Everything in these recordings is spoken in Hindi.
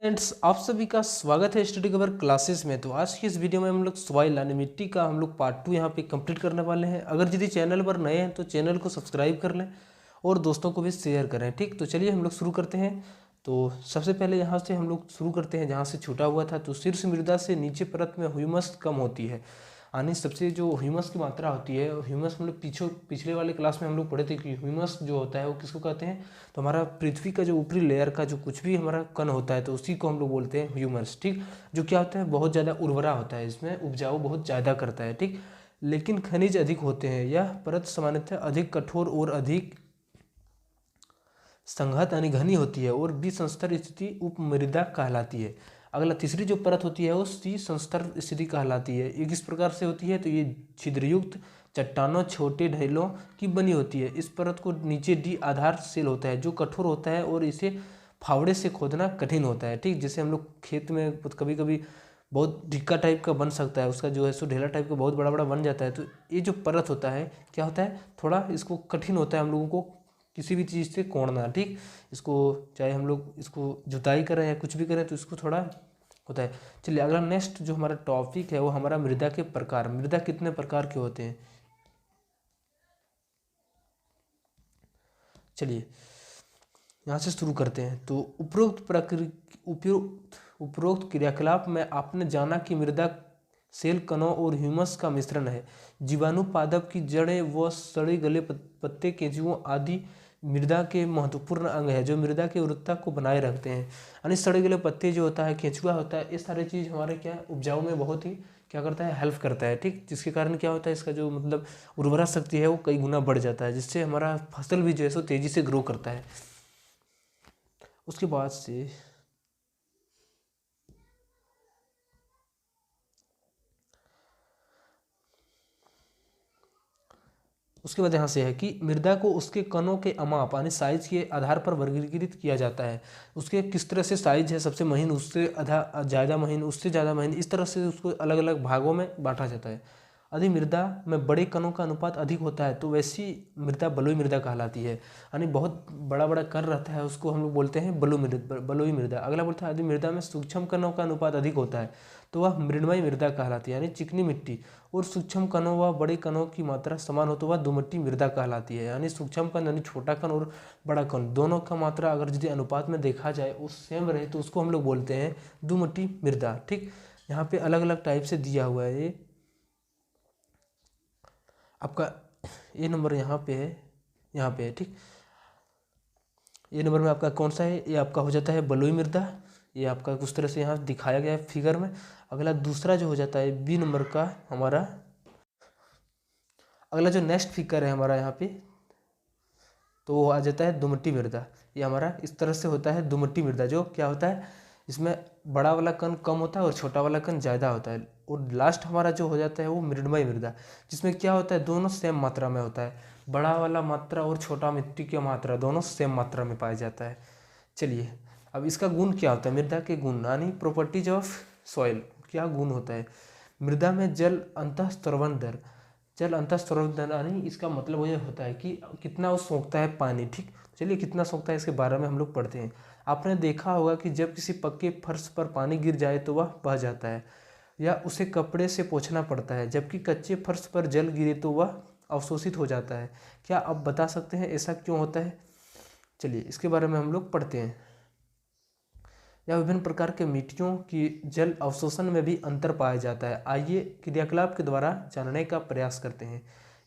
फ्रेंड्स, आप सभी का स्वागत है स्टडी कवर क्लासेस में। तो आज की इस वीडियो में हम लोग सॉइल यानी मिट्टी का हम लोग पार्ट 2 यहाँ पे कंप्लीट करने वाले हैं। अगर यदि चैनल पर नए हैं तो चैनल को सब्सक्राइब कर लें और दोस्तों को भी शेयर करें। ठीक, तो चलिए हम लोग शुरू करते हैं। तो सबसे पहले यहाँ से हम लोग शुरू करते हैं जहाँ से छूटा हुआ था। तो शीर्ष मृदा से नीचे परत में ह्यूमस कम होती है, यानी सबसे जो ह्यूमस की मात्रा होती है, ह्यूमस हम लोग पिछले वाले क्लास में हम लोग पढ़े थे कि ह्यूमस जो होता है वो किसको कहते हैं। तो हमारा पृथ्वी का जो ऊपरी लेयर का जो कुछ भी हमारा कण होता है तो उसी को हम लोग बोलते हैं ह्यूमस। ठीक, जो क्या होता है, बहुत ज़्यादा उर्वरा होता है, इसमें उपजाऊ बहुत ज़्यादा करता है। ठीक, लेकिन खनिज अधिक होते हैं। यह परत सामान्यतः अधिक कठोर और अधिक संघात यानी घनी होती है और बी संस्तर स्थिति उपमृदा कहलाती है। अगला तीसरी जो परत होती है वो सी संस्तर स्थिति कहलाती है। ये किस प्रकार से होती है, तो ये छिद्रयुक्त चट्टानों छोटे ढेलों की बनी होती है। इस परत को नीचे डी आधार सेल होता है जो कठोर होता है और इसे फावड़े से खोदना कठिन होता है। ठीक, जैसे हम लोग खेत में कभी कभी बहुत ढिक्का टाइप का बन सकता है, उसका जो है सो ढेला टाइप का बहुत बड़ा बड़ा बन जाता है। तो ये जो परत होता है क्या होता है, थोड़ा इसको कठिन होता है हम लोगों को किसी भी चीज़ से कोड़ना। ठीक, इसको चाहे हम लोग इसको जुताई करें या कुछ भी करें तो इसको थोड़ा होता है। चलिए अगला नेक्स्ट जो हमारा टॉपिक है वो हमारा मृदा के प्रकार। मृदा कितने प्रकार के होते हैं, चलिए यहाँ से शुरू करते हैं। तो उपरोक्त क्रियाकलाप में आपने जाना कि मृदा सेल कणों और ह्यूमस का मिश्रण है। जीवाणु पादप की जड़ें व सड़े गले पत्ते केंचुओं आदि मृदा के महत्वपूर्ण अंग है जो मृदा की उर्वरता को बनाए रखते हैं। यानी सड़े गले पत्ते जो होता है, केंचुआ होता है, ये सारी चीज़ हमारे क्या उपजाऊ में बहुत ही क्या करता है, हेल्प करता है। ठीक, जिसके कारण क्या होता है, इसका जो मतलब उर्वरा शक्ति है वो कई गुना बढ़ जाता है, जिससे हमारा फसल भी जो है सो तेज़ी से ग्रो करता है। उसके बाद से उसके बाद यहाँ से है कि मृदा को उसके कणों के अमाप यानी साइज के आधार पर वर्गीकृत किया जाता है। उसके किस तरह से साइज है, सबसे महीन, उससे आधा ज़्यादा महीन, उससे ज़्यादा महीन, इस तरह से उसको अलग अलग भागों में बांटा जाता है। यदि मृदा में बड़े कणों का अनुपात अधिक होता है तो वैसी मृदा बलुई मृदा कहलाती है। यानी बहुत बड़ा बड़ा कण रहता है उसको हम लोग बोलते हैं बलुई मृदा। अगला बोलता है यदि मृदा में सूक्ष्म कणों का अनुपात अधिक होता है तो वह मृण्मयी मृदा कहलाती है, यानी चिकनी मिट्टी। और सूक्ष्म कणों व बड़े कणों की मात्रा समान हो तो वह दोमट्टी मृदा कहलाती है। यानी सूक्ष्म कण यानी छोटा कण और बड़ा कण दोनों का मात्रा अगर यदि अनुपात में देखा जाए वो सेम रहे तो उसको हम लोग बोलते हैं दोमट्टी मृदा। ठीक, यहाँ पे अलग अलग टाइप से दिया हुआ है। ये आपका ये नंबर यहाँ पे है, यहाँ पे है। ठीक, ये नंबर में आपका कौन सा है, ये आपका हो जाता है बलुई मृदा। ये आपका कुछ तरह से यहाँ दिखाया गया है फिगर में। अगला दूसरा जो हो जाता है बी नंबर का हमारा, अगला जो नेक्स्ट फिगर है हमारा यहाँ पे, तो वो आ जाता है दोमट्टी मृदा। ये हमारा इस तरह से होता है दोमट्टी मृदा, जो क्या होता है, इसमें बड़ा वाला कण कम होता है और छोटा वाला कण ज़्यादा होता है। और लास्ट हमारा जो हो जाता है वो मृण्मयी मृदा, जिसमें क्या होता है, दोनों सेम मात्रा में होता है। बड़ा वाला मात्रा और छोटा मिट्टी की मात्रा दोनों सेम मात्रा में पाया जाता है। चलिए अब इसका गुण क्या होता है, मृदा के गुण यानी प्रॉपर्टीज ऑफ सॉइल। क्या गुण होता है, मृदा में जल अंतःस्रवण दर। जल अंतःस्रवण दर यानी इसका मतलब ये होता है कि कितना वो सोखता है पानी। ठीक, चलिए कितना सोखता है इसके बारे में हम लोग पढ़ते हैं। आपने देखा होगा कि जब किसी पक्के फर्श पर पानी गिर जाए तो वह बह जाता है या उसे कपड़े से पोंछना पड़ता है, जबकि कच्चे फर्श पर जल गिरे तो वह अवशोषित हो जाता है। क्या आप बता सकते हैं ऐसा क्यों होता है, चलिए इसके बारे में हम लोग पढ़ते हैं। या विभिन्न प्रकार के मिट्टियों की जल अवशोषण में भी अंतर पाया जाता है। आइए क्रियाकलाप के द्वारा जानने का प्रयास करते हैं।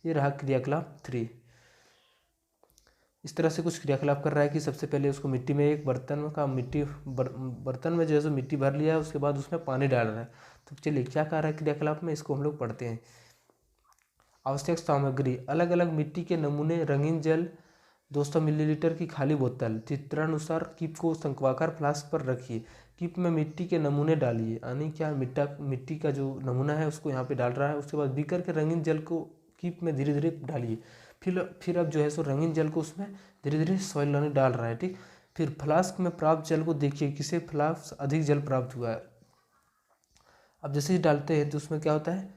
ये रहा क्रियाकलाप 3। इस तरह से कुछ क्रियाकलाप कर रहा है कि सबसे पहले उसको मिट्टी में एक बर्तन में जो है सो मिट्टी भर लिया है, उसके बाद उसमें पानी डाल रहा है। तो चलिए क्या कर रहा है क्रियाकलाप में, इसको हम लोग पढ़ते हैं। आवश्यक सामग्री, अलग अलग मिट्टी के नमूने, रंगीन जल, 200 मिलीलीटर की खाली बोतल। चित्रानुसार कीप को शंक्वाकार फ्लास्क पर रखिए। कीप में मिट्टी के नमूने डालिए, यानी क्या मिट्टी का जो नमूना है उसको यहाँ पे डाल रहा है। उसके बाद बीकर के रंगीन जल को कीप में धीरे धीरे डालिए। फिर अब जो है सो रंगीन जल को उसमें धीरे धीरे सॉइल यानी डाल रहा है। ठीक, फिर फ्लास्क में प्राप्त जल को देखिए किसे फ्लास्क अधिक जल प्राप्त हुआ है। अब जैसे ही डालते हैं तो उसमें क्या होता है,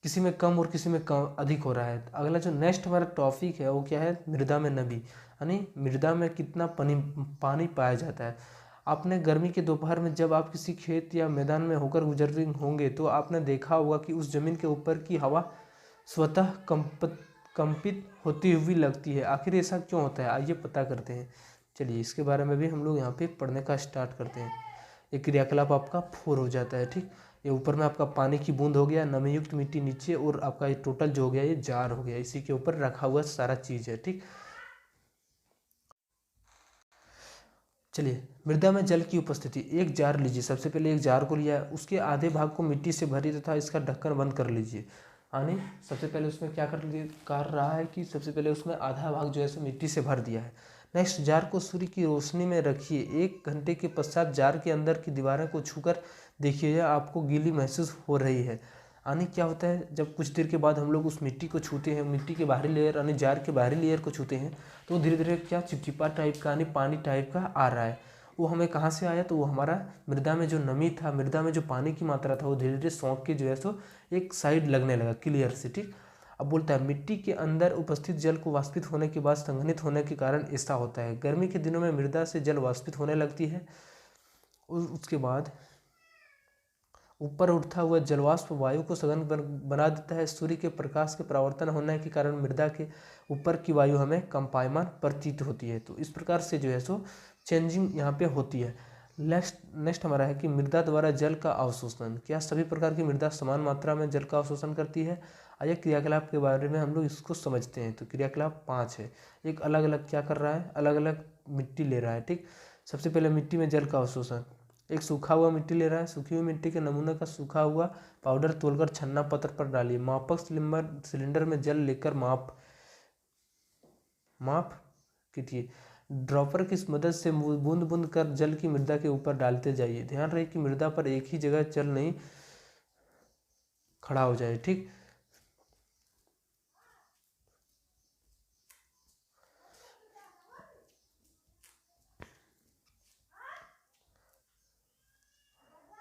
किसी में कम और किसी में कम अधिक हो रहा है। अगला जो नेक्स्ट हमारा टॉपिक है वो क्या है, मृदा में नमी, यानी मृदा में कितना पानी पाया जाता है। आपने गर्मी के दोपहर में जब आप किसी खेत या मैदान में होकर गुजर रहे होंगे तो आपने देखा होगा कि उस जमीन के ऊपर की हवा स्वतः कंपित होती हुई लगती है। आखिर ऐसा क्यों होता है, आइए पता करते हैं। चलिए इसके बारे में भी हम लोग यहाँ पे पढ़ने का स्टार्ट करते हैं। एक क्रियाकलाप आपका 4 हो जाता है, ठीक। ये ऊपर में आपका पानी की बूंद हो गया, नमी युक्त मिट्टी नीचे, और आपका ये टोटल जो हो गया ये जार हो गया, इसी के ऊपर रखा हुआ सारा चीज़ है, ठीक। चलिए मृदा में जल की उपस्थिति। एक जार लीजिए, सबसे पहले एक जार को लिया, उसके आधे भाग को मिट्टी से भरी तथा इसका ढक्कन बंद कर लीजिए। यानी सबसे पहले उसमें क्या कर रहा है कि सबसे पहले उसमें आधा भाग जो है सो मिट्टी से भर दिया है। नेक्स्ट, जार को सूर्य की रोशनी में रखिए। 1 घंटे के पश्चात जार के अंदर की दीवारें को छूकर देखिए, यह आपको गीली महसूस हो रही है। यानी क्या होता है, जब कुछ देर के बाद हम लोग उस मिट्टी को छूते हैं, मिट्टी के बाहरी लेयर यानी जार के बाहरी लेयर को छूते हैं, तो धीरे धीरे क्या चिपचिपा टाइप का यानी पानी टाइप का आ रहा है। वो हमें कहाँ से आया, तो वो हमारा मृदा में जो नमी था, मृदा में जो पानी की मात्रा था, वो धीरे धीरे सौंप के जो है सो एक साइड लगने लगा क्लियर से, ठीक। अब बोलता है मिट्टी के अंदर उपस्थित जल को वाष्पित होने के बाद संघनित होने के कारण ऐसा होता है। गर्मी के दिनों में मृदा से जल वाष्पित होने लगती है, उसके बाद ऊपर उठता हुआ जलवाष्प वायु को सघन बना देता है। सूर्य के प्रकाश के परावर्तन होने के कारण मृदा के ऊपर की वायु हमें कंपायमान प्रतीत होती है। तो इस प्रकार से जो है सो चेंजिंग यहाँ पे होती है। नेक्स्ट हमारा है कि मृदा द्वारा जल का अवशोषण। क्या सभी प्रकार की मृदा समान मात्रा में जल का अवशोषण करती है? आइए क्रियाकलाप के बारे में हम लोग इसको समझते हैं। तो क्रियाकलाप 5 है। एक अलग अलग क्या कर रहा है, अलग अलग मिट्टी ले रहा है, ठीक। सबसे पहले मिट्टी में जल का अवशोषण। एक सूखा हुआ मिट्टी ले रहा है, सूखी हुई मिट्टी के नमूने का सूखा हुआ पाउडर तोलकर छन्ना पत्र पर डालिए। मापक सिलेंडर में जल लेकर माप कीजिए। ड्रॉपर की मदद से बूंद बूंद कर जल की मृदा के ऊपर डालते जाइए। ध्यान रहे कि मृदा पर एक ही जगह जल नहीं खड़ा हो जाए, ठीक।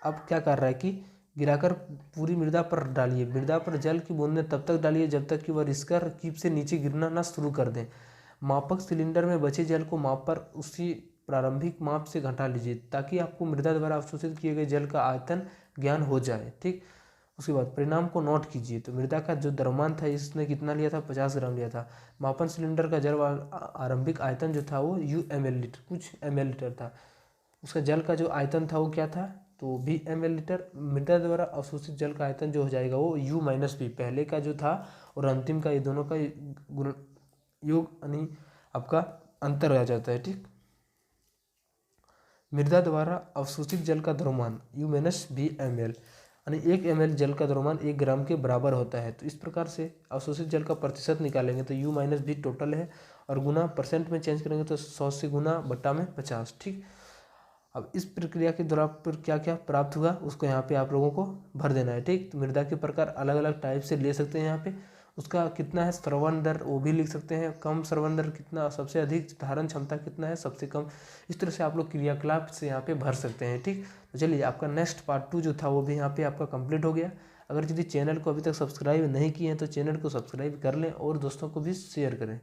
अब क्या कर रहा है कि गिराकर पूरी मृदा पर डालिए। मृदा पर जल की बूंदें तब तक डालिए जब तक कि वह रिसकर कीप से नीचे गिरना ना शुरू कर दें। मापक सिलेंडर में बचे जल को माप पर उसी प्रारंभिक माप से घटा लीजिए ताकि आपको मृदा द्वारा अवशोषित किए गए जल का आयतन ज्ञान हो जाए, ठीक। उसके बाद परिणाम को नोट कीजिए। तो मृदा का जो द्रव्यमान था इसने कितना लिया था, 50 ग्राम लिया था। मापन सिलेंडर का जल आरंभिक आयतन जो था वो UmL लीटर, कुछ ml लीटर था। उसका जल का जो आयतन था वो क्या था, तो VmL लीटर। मृदा द्वारा अवशोषित जल का आयतन जो हो जाएगा वो U-V, पहले का जो था और अंतिम का, ये दोनों का योग यानी आपका अंतर आ जाता है, ठीक। मृदा द्वारा अवशोषित जल का द्रव्यमान U-VmL यानी 1 ml जल का द्रव्यमान 1 ग्राम के बराबर होता है। तो इस प्रकार से अवशोषित जल का प्रतिशत निकालेंगे तो U-V टोटल है, और गुना परसेंट में चेंज करेंगे तो 100 से गुना बट्टा में 50, ठीक। अब इस प्रक्रिया के दौरान पर क्या क्या प्राप्त हुआ उसको यहाँ पे आप लोगों को भर देना है, ठीक। तो मृदा के प्रकार अलग अलग टाइप से ले सकते हैं यहाँ पे। उसका कितना है स्रवण दर वो भी लिख सकते हैं। कम स्रवण दर कितना, सबसे अधिक धारण क्षमता कितना है, सबसे कम। इस तरह से आप लोग क्रियाकलाप से यहाँ पे भर सकते हैं, ठीक। तो चलिए आपका नेक्स्ट पार्ट 2 जो था वो भी यहाँ पे आपका कंप्लीट हो गया। अगर यदि चैनल को अभी तक सब्सक्राइब नहीं किए हैं तो चैनल को सब्सक्राइब कर लें और दोस्तों को भी शेयर करें।